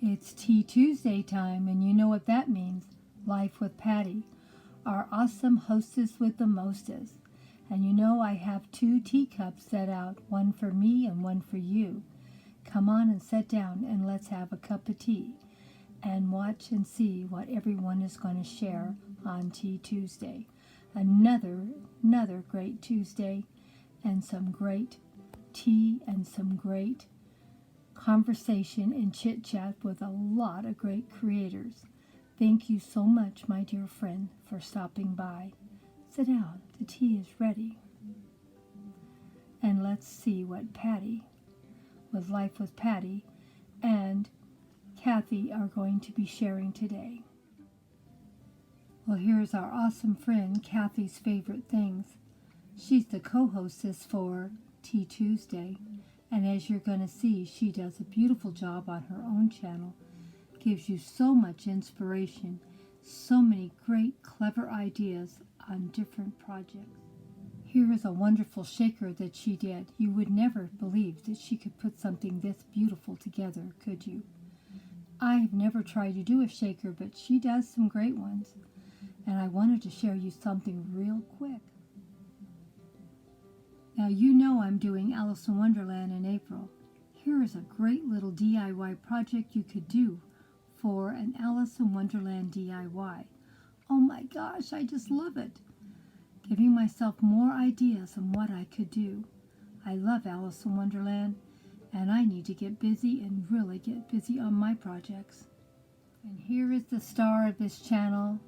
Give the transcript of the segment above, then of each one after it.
It's Tea Tuesday time, and you know what that means. Life with Patty, our awesome hostess with the mostest. And you know I have 2 teacups set out, one for me and one for you. Come on and sit down and let's have a cup of tea and watch and see what everyone is going to share on Tea Tuesday. Another great Tuesday, and some great tea and some great conversation and chit-chat with a lot of great creators. Thank you so much, my dear friend, for stopping by. Sit down, the tea is ready. And let's see what Patty, with Life with Patty, and Kathy are going to be sharing today. Well, here's our awesome friend, Kathy's Favorite Things. She's the co-hostess for Tea Tuesday. And as you're going to see, she does a beautiful job on her own channel. Gives you so much inspiration, so many great, clever ideas on different projects. Here is a wonderful shaker that she did. You would never believe that she could put something this beautiful together, could you? I've never tried to do a shaker, but she does some great ones. And I wanted to share you something real quick. Now you know I'm doing Alice in Wonderland in April. Here is a great little DIY project you could do for an Alice in Wonderland DIY. Oh my gosh, I just love it. Giving myself more ideas on what I could do. I love Alice in Wonderland, and I need to get busy and really get busy on my projects. And here is the star of this channel,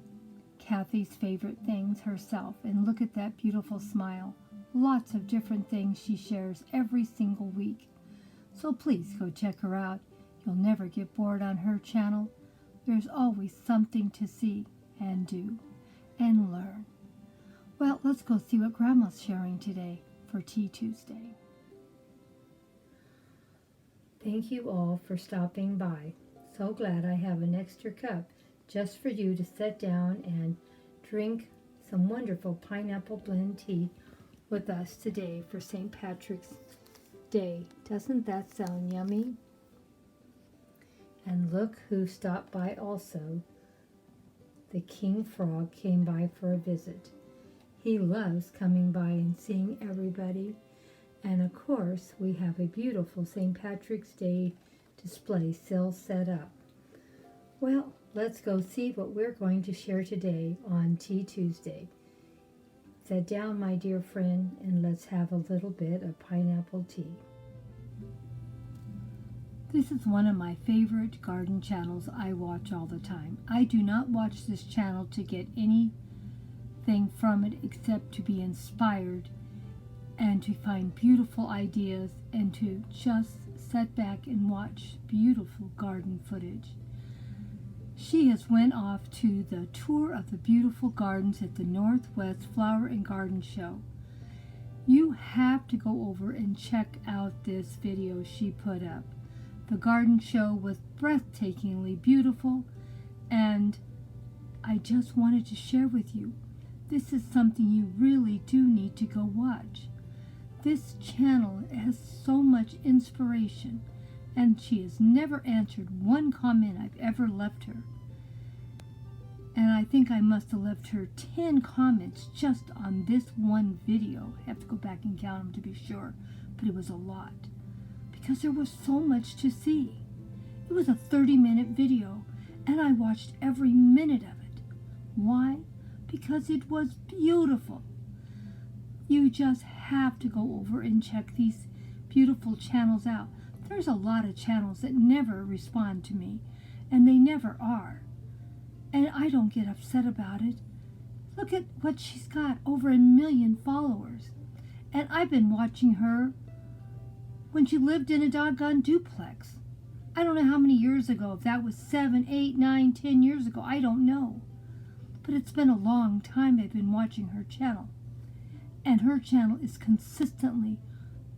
Kathy's Favorite Things herself. And look at that beautiful smile. Lots of different things she shares every single week. So please go check her out. You'll never get bored on her channel. There's always something to see and do and learn. Well, let's go see what Grandma's sharing today for Tea Tuesday. Thank you all for stopping by. So glad I have an extra cup just for you to sit down and drink some wonderful pineapple blend tea with us today for St. Patrick's Day. Doesn't that sound yummy? And look who stopped by also. The King Frog came by for a visit. He loves coming by and seeing everybody. And of course, we have a beautiful St. Patrick's Day display still set up. Well, let's go see what we're going to share today on Tea Tuesday. Sit down, my dear friend, and let's have a little bit of pineapple tea. This is one of my favorite garden channels I watch all the time. I do not watch this channel to get anything from it except to be inspired and to find beautiful ideas and to just sit back and watch beautiful garden footage. She has went off to the tour of the beautiful gardens at the Northwest Flower and Garden Show. You have to go over and check out this video she put up. The garden show was breathtakingly beautiful, and I just wanted to share with you. This is something you really do need to go watch. This channel has so much inspiration, and she has never answered one comment I've ever left her. And I think I must have left her 10 comments just on this one video. I have to go back and count them to be sure, but it was a lot. Because there was so much to see. It was a 30-minute video, and I watched every minute of it. Why? Because it was beautiful. You just have to go over and check these beautiful channels out. There's a lot of channels that never respond to me, and they never are. And I don't get upset about it. Look at what she's got, over 1 million followers. And I've been watching her when she lived in a doggone duplex. I don't know how many years ago, if that was 7, 8, 9, 10 years ago, I don't know. But it's been a long time I've been watching her channel. And her channel is consistently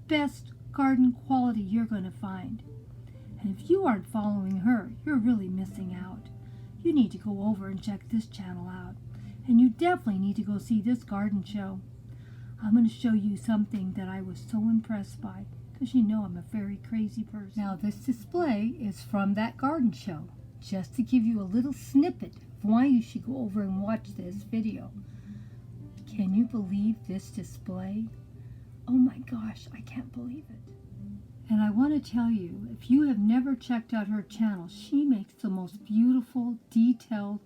best garden quality you're going to find. And if you aren't following her, you're really missing out. You need to go over and check this channel out. And you definitely need to go see this garden show. I'm going to show you something that I was so impressed by. because you know I'm a very crazy person. Now this display is from that garden show, just to give you a little snippet of why you should go over and watch this video. Can you believe this display? Oh my gosh, I can't believe it. And I want to tell you, if you have never checked out her channel, she makes the most beautiful, detailed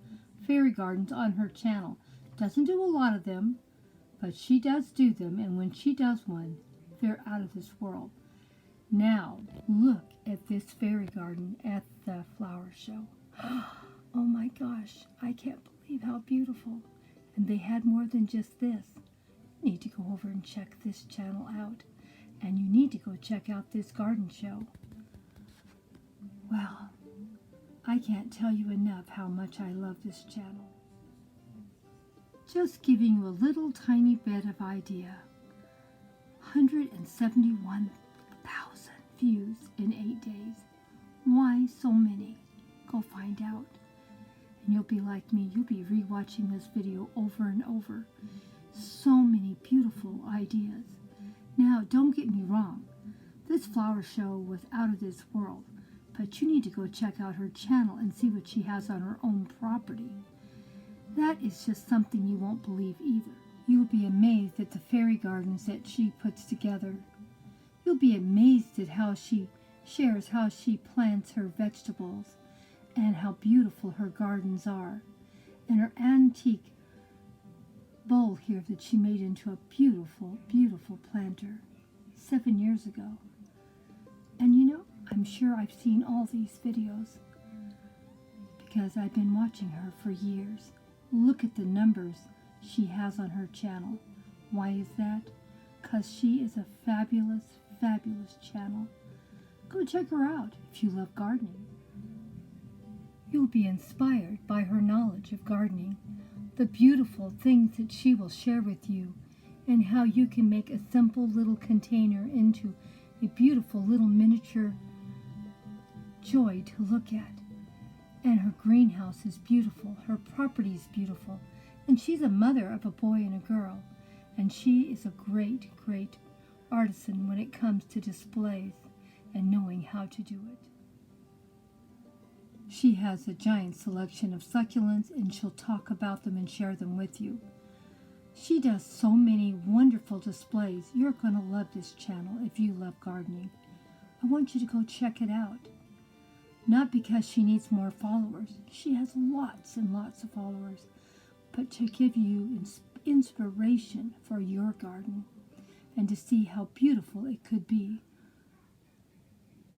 fairy gardens on her channel. Doesn't do a lot of them, but she does do them, and when she does one, they're out of this world. Now, look at this fairy garden at the flower show. Oh my gosh, I can't believe how beautiful. And they had more than just this. You need to go over and check this channel out. And you need to go check out this garden show. Well, I can't tell you enough how much I love this channel. Just giving you a little tiny bit of idea. 171,000 views in 8 days. Why so many? Go find out. And you'll be like me, you'll be rewatching this video over and over. So many beautiful ideas. Now, don't get me wrong. This flower show was out of this world, but you need to go check out her channel and see what she has on her own property. That is just something you won't believe either. You'll be amazed at the fairy gardens that she puts together. You'll be amazed at how she shares how she plants her vegetables and how beautiful her gardens are. And her antique bowl here that she made into a beautiful, beautiful planter 7 years ago. And you know, I'm sure I've seen all these videos because I've been watching her for years. Look at the numbers she has on her channel. Why is that? Because she is a fabulous, fabulous channel. Go check her out if you love gardening. You'll be inspired by her knowledge of gardening, the beautiful things that she will share with you, and how you can make a simple little container into a beautiful little miniature joy to look at. And her greenhouse is beautiful, her property is beautiful, and she's a mother of a boy and a girl, and she is a great, great artisan when it comes to displays and knowing how to do it. She has a giant selection of succulents, and she'll talk about them and share them with you. She does so many wonderful displays. You're going to love this channel if you love gardening. I want you to go check it out. Not because she needs more followers. She has lots and lots of followers. But to give you inspiration for your garden and to see how beautiful it could be.